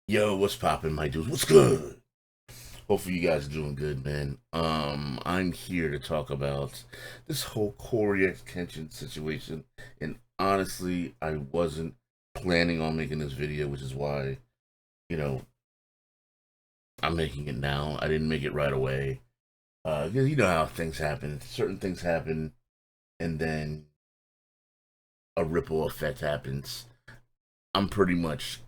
Yo, what's poppin', my dudes? What's good? Hopefully you guys are doing good, man. I'm here to talk about this whole Kenshin situation. And honestly, I wasn't planning on making this video, which is why, you know, I'm making it now. I didn't make it right away. Because you know how things happen. Certain things happen, and then a ripple effect happens. I'm pretty much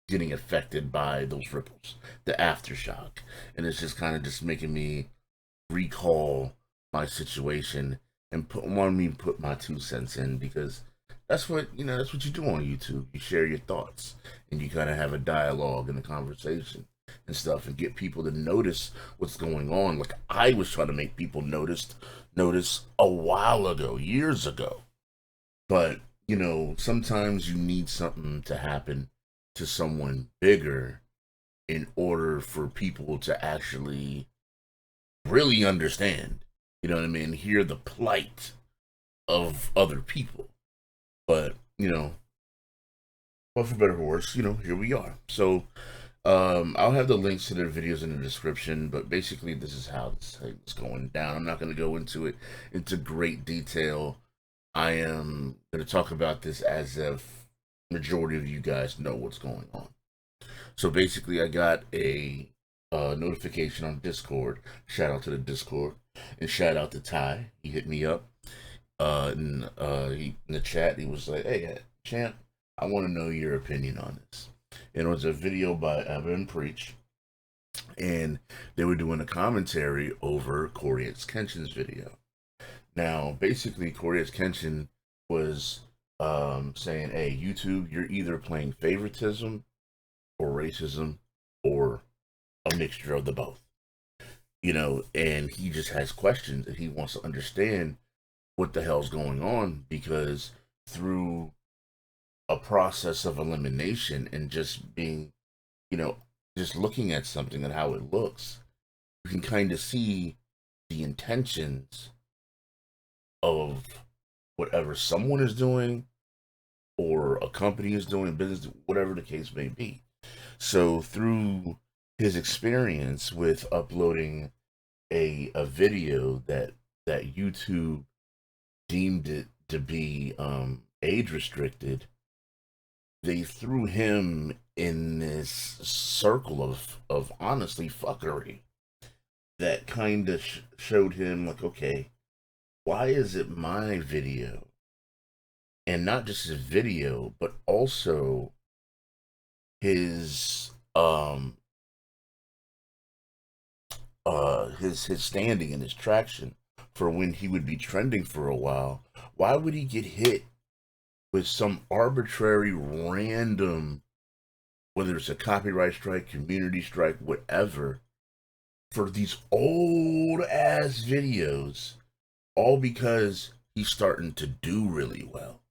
getting affected by those ripples, the aftershock. And it's just kind of just making me recall my situation and want me to put my 2 cents in, because that's what you do on YouTube. You share your thoughts and you kind of have a dialogue and a conversation and stuff, and get people to notice what's going on. Like I was trying to make people notice a while ago, years ago. But sometimes you need something to happen to someone bigger in order for people to actually really understand, you know what I mean, hear the plight of other people. But, well, for better or worse, here we are. So, I'll have the links to their videos in the description, but basically this is how this thing's going down. I'm not going to go into it into great detail. I am going to talk about this as if majority of you guys know what's going on. So basically, I got a notification on Discord. Shout out to the Discord, and shout out to Ty. He hit me up in the chat. He was like, "Hey, champ, I want to know your opinion on this." And it was a video by Evan Preach, and they were doing a commentary over Kenshin's video. Now, basically, Kenshin was saying, "Hey, YouTube, you're either playing favoritism or racism or a mixture of the both." And he just has questions and he wants to understand what the hell's going on, because through a process of elimination and just being, just looking at something and how it looks, you can kind of see the intentions of whatever someone is doing or a company is doing, business, whatever the case may be. So through his experience with uploading a video that YouTube deemed it to be age restricted, they threw him in this circle of honestly fuckery that kind of showed him, like, okay, why is it my video, and not just his video, but also his his standing and his traction for when he would be trending for a while? Why would he get hit with some arbitrary random, whether it's a copyright strike, community strike, whatever, for these old ass videos, all because he's starting to do really well,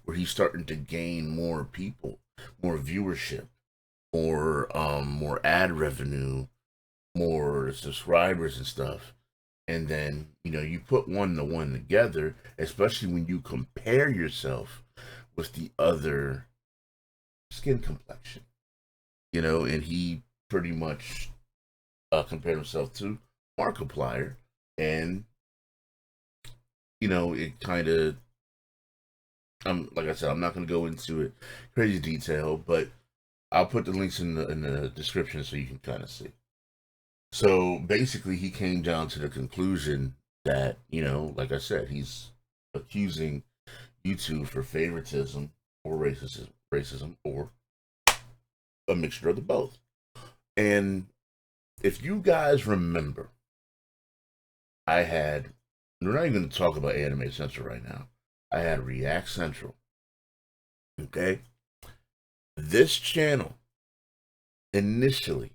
where he's starting to gain more people, more viewership, more ad revenue, more subscribers and stuff. And then, you put one to one together, especially when you compare yourself with the other skin complexion, and he pretty much compared himself to Markiplier. And, it kind of, like I said, I'm not going to go into it crazy detail, but I'll put the links in the description so you can kind of see. So basically, he came down to the conclusion that, like I said, he's accusing YouTube for favoritism or racism or a mixture of the both. And if you guys remember, we're not even going to talk about Anime Central right now. I had React Central. Okay? This channel, initially,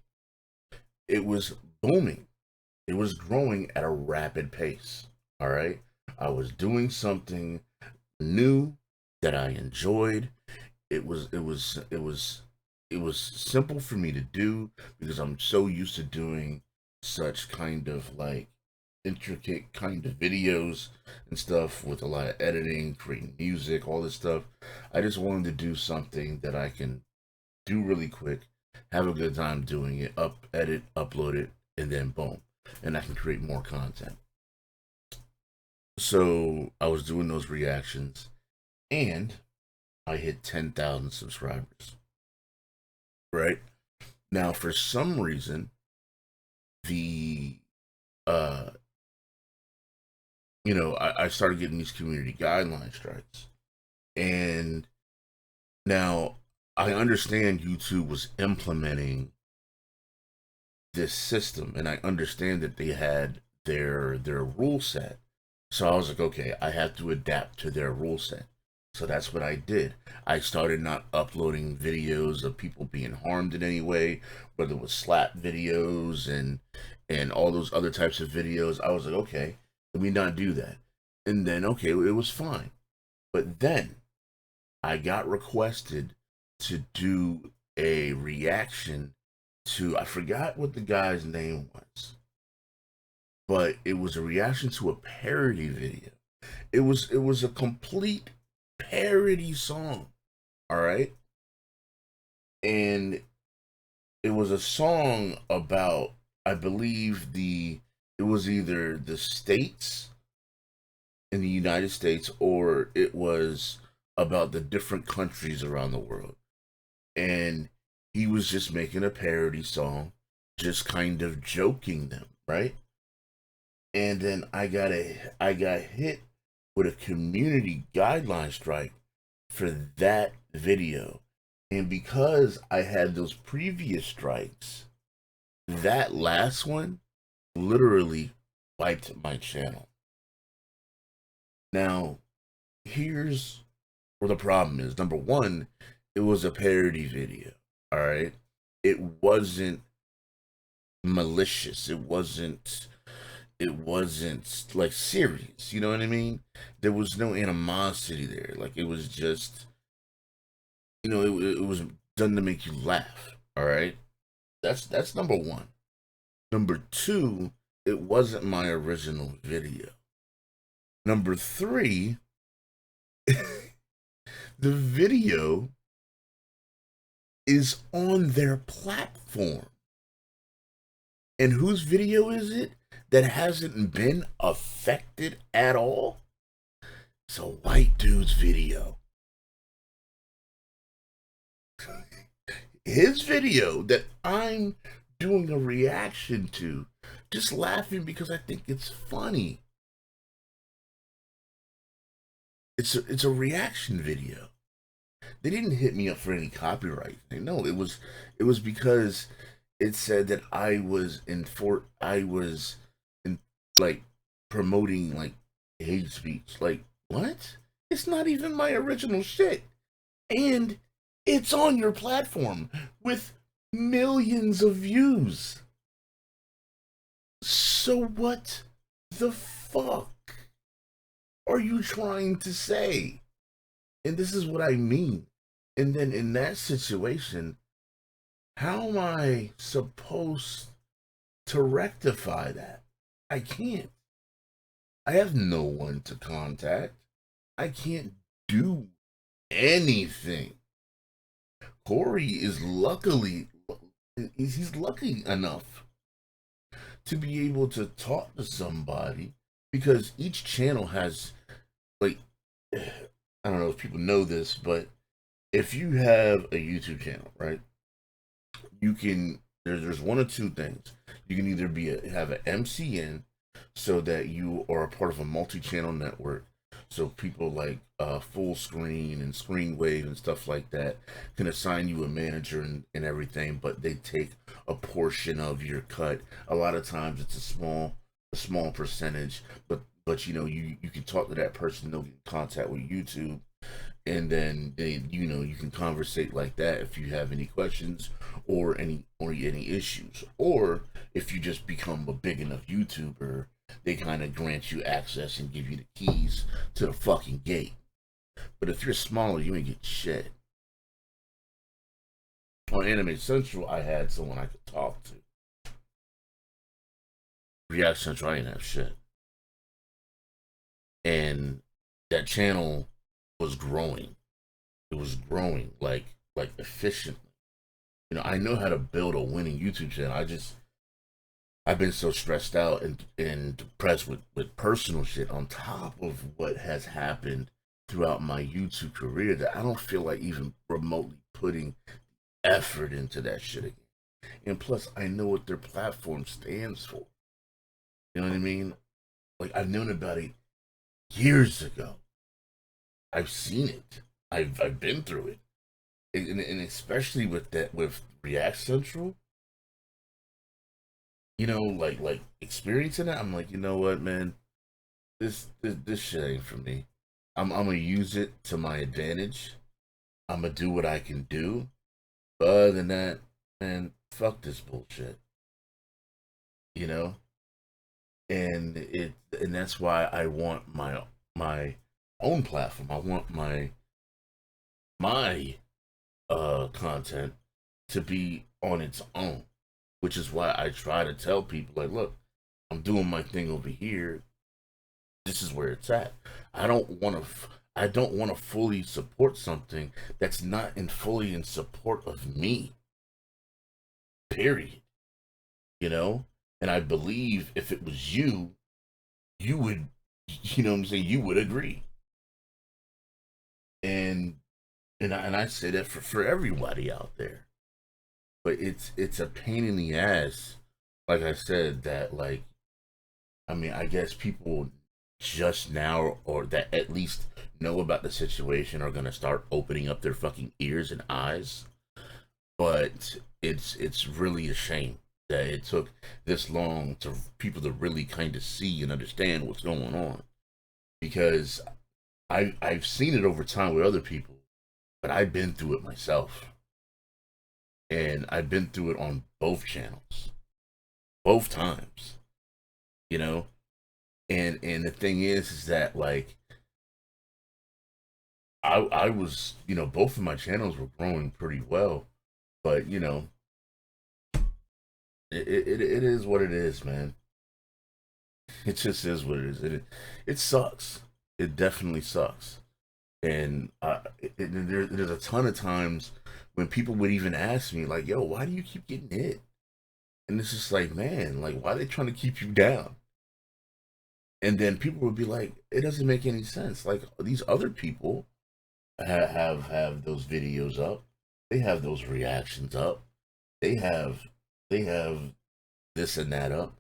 it was booming. It was growing at a rapid pace. All right? I was doing something new that I enjoyed. It was simple for me to do because I'm so used to doing such kind of like intricate kind of videos and stuff with a lot of editing, creating music, all this stuff. I just wanted to do something that I can do really quick, have a good time doing it, edit, upload it, and then boom, and I can create more content. So I was doing those reactions, and I hit 10,000 subscribers. Right now, for some reason, the I started getting these community guideline strikes, and now I understand YouTube was implementing this system, and I understand that they had their rule set. So I was like, okay, I have to adapt to their rule set. So that's what I did. I started not uploading videos of people being harmed in any way, whether it was slap videos and all those other types of videos. I was like, okay, let me not do that. And then, okay, it was fine. But then I got requested to do a reaction to, I forgot what the guy's name was, but it was a reaction to a parody video. It was a complete parody song, all right? And it was a song about, I believe, it was either the states in the United States, or it was about the different countries around the world. And he was just making a parody song, just kind of joking them, right? And then I got hit with a community guideline strike for that video. And because I had those previous strikes, that last one literally wiped my channel. Now, here's where the problem is. Number one, it was a parody video, all right? It wasn't malicious. It wasn't like serious, you know what I mean? There was no animosity there. Like, it was just, it was done to make you laugh, all right? That's number one. Number two, it wasn't my original video. Number three, the video is on their platform. And whose video is it that hasn't been affected at all? It's a white dude's video. His video that I'm doing a reaction to, just laughing because I think it's funny. It's a reaction video. They didn't hit me up for any copyright thing. No, it was because it said that I was like promoting like hate speech. Like, what? It's not even my original shit. And it's on your platform with millions of views. So what the fuck are you trying to say? And this is what I mean. And then in that situation, how am I supposed to rectify that? I can't. I have no one to contact. I can't do anything. Corey is he's lucky enough to be able to talk to somebody, because each channel has, like, I don't know if people know this, but if you have a YouTube channel, right, you can, there's one of two things. You can either have an MCN, so that you are a part of a multi-channel network, so people like Full Screen and Screen Wave and stuff like that can assign you a manager and everything, but they take a portion of your cut. A lot of times it's a small percentage, but you can talk to that person, they'll get in contact with YouTube, and then you can conversate like that if you have any questions or any issues, or if you just become a big enough YouTuber, they kind of grant you access and give you the keys to the fucking gate. But if you're smaller, you ain't get shit. On Anime Central, I had someone I could talk to. React Central, I didn't have shit. And that channel was growing. It was growing like efficiently. You know, I know how to build a winning YouTube channel. I've been so stressed out and depressed with personal shit on top of what has happened throughout my YouTube career that I don't feel like even remotely putting effort into that shit again. And plus, I know what their platform stands for. You know what I mean? Like, I've known about it years ago. I've seen it. I've been through it. And especially with React Central, you know, like experiencing it, I'm like, you know what, man, this shit ain't for me. I'm gonna use it to my advantage. I'm gonna do what I can do. But other than that, man, fuck this bullshit. You know, and that's why I want my own platform. I want my content to be on its own, which is why I try to tell people like, look, I'm doing my thing over here. This is where it's at. I don't want to. I don't want to fully support something that's not fully in support of me. Period. You know, and I believe if it was you, you would, you know what I'm saying, you would agree. And I say that for everybody out there. But it's a pain in the ass, like I said, that like, I mean, I guess people just now, or that at least know about the situation, are gonna start opening up their fucking ears and eyes. But it's really a shame that it took this long to people to really kind of see and understand what's going on, because I've seen it over time with other people, but I've been through it myself, and I've been through it on both channels, both times, you know. And the thing is that like I was, you know, both of my channels were growing pretty well, but you know, it is what it is, man. It just is what it is. It sucks. It definitely sucks. And there's a ton of times when people would even ask me like, "Yo, why do you keep getting hit?" And it's just like, man, like, why are they trying to keep you down? And then people would be like, "It doesn't make any sense. Like, these other people have those videos up. They have those reactions up. They have they have this and that up.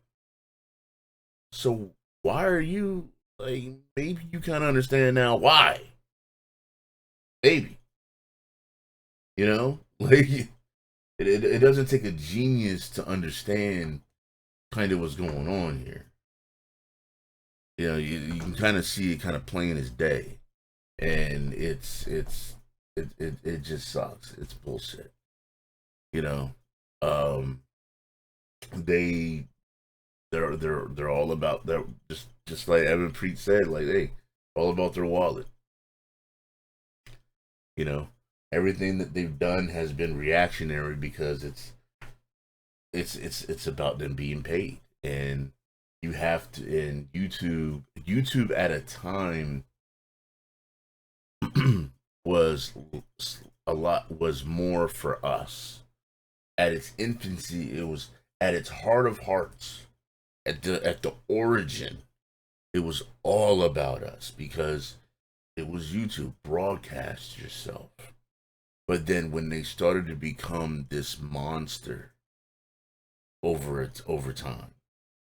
So why are you like? Maybe you kind of understand now why. Maybe, you know, like it doesn't take a genius to understand kind of what's going on here. You know, you can kind of see it kind of plain as day, and it just sucks. It's bullshit. You know, um, they they're all about that. Just like Evan Preach said, like, hey, all about their wallet. You know, everything that they've done has been reactionary because it's about them being paid, and you have to. And YouTube at a time was was more for us. At its infancy, it was at its heart of hearts, at the origin, it was all about us because it was YouTube. Broadcast yourself. But then when they started to become this monster over time,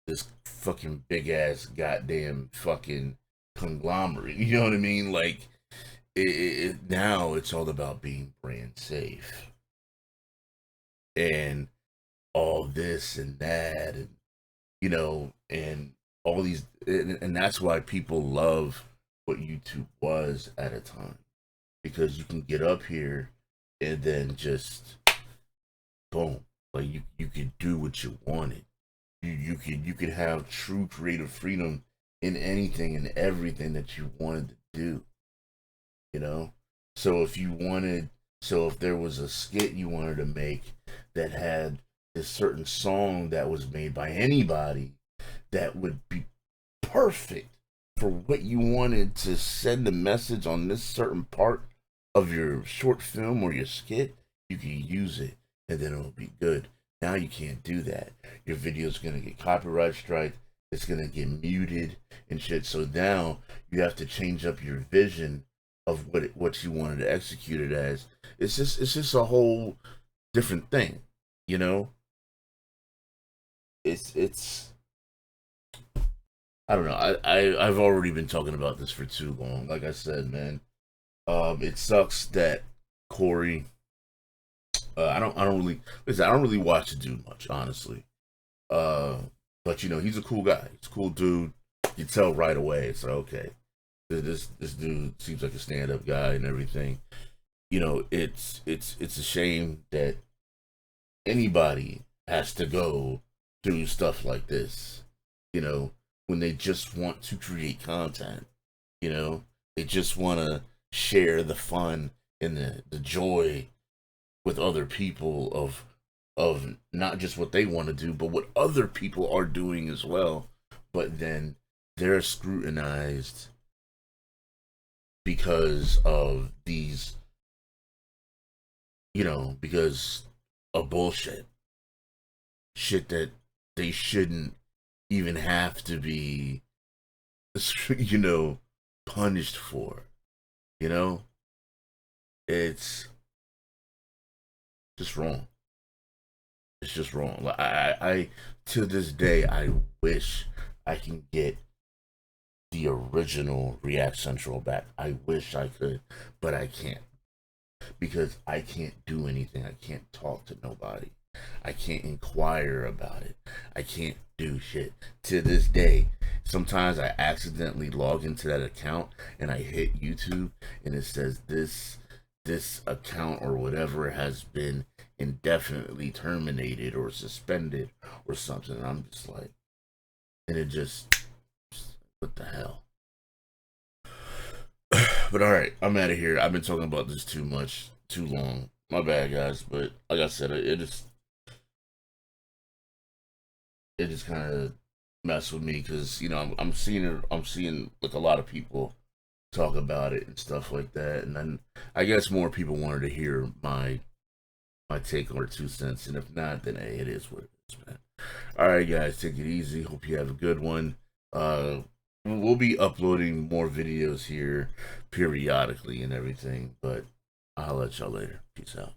this fucking big ass goddamn fucking conglomerate, you know what I mean? Like now it's all about being brand safe and all this and that, and you know, and all these, and that's why people love what YouTube was at a time, because you can get up here and then just boom, like you could do what you wanted. You could have true creative freedom in anything and everything that you wanted to do. You know, so if there was a skit you wanted to make that had this certain song that was made by anybody that would be perfect for what you wanted to send a message on this certain part of your short film or your skit, you can use it. and then it'll be good. Now you can't do that. Your video's gonna get copyright strike. It's gonna get muted and shit. So now you have to change up your vision of what you wanted to execute it as. It's just a whole different thing, you know. It's I don't know. I've already been talking about this for too long. Like I said, man, it sucks that Corey. I don't really listen. I don't really watch the dude much, honestly. But you know, he's a cool guy. He's a cool dude. You tell right away. It's like, okay, this dude seems like a stand up guy and everything. You know, it's a shame that anybody has to go through stuff like this. You know, when they just want to create content. You know, they just want to share the fun and the joy with other people of not just what they want to do, but what other people are doing as well. But then they're scrutinized because of these, you know, because of bullshit. Shit that they shouldn't even have to be, you know, punished for. You know? It's just wrong. It's just wrong. Like, I to this day, I wish I can get the original React Central back. I wish I could, but I can't because I can't do anything. I can't talk to nobody. I can't inquire about it. I can't do shit. To this day, sometimes I accidentally log into that account and I hit YouTube and it says this account or whatever has been indefinitely terminated or suspended or something. And I'm just like, and it just, what the hell? But all right, I'm out of here. I've been talking about this too much, too long. My bad, guys. But like I said, it just kind of messed with me because you know I'm seeing like a lot of people talk about it and stuff like that, and then I guess more people wanted to hear my take or 2 cents, and if not, then hey, it is what it is, man. All right, guys, take it easy. Hope you have a good one. We'll be uploading more videos here periodically and everything, but I'll let y'all later. Peace out.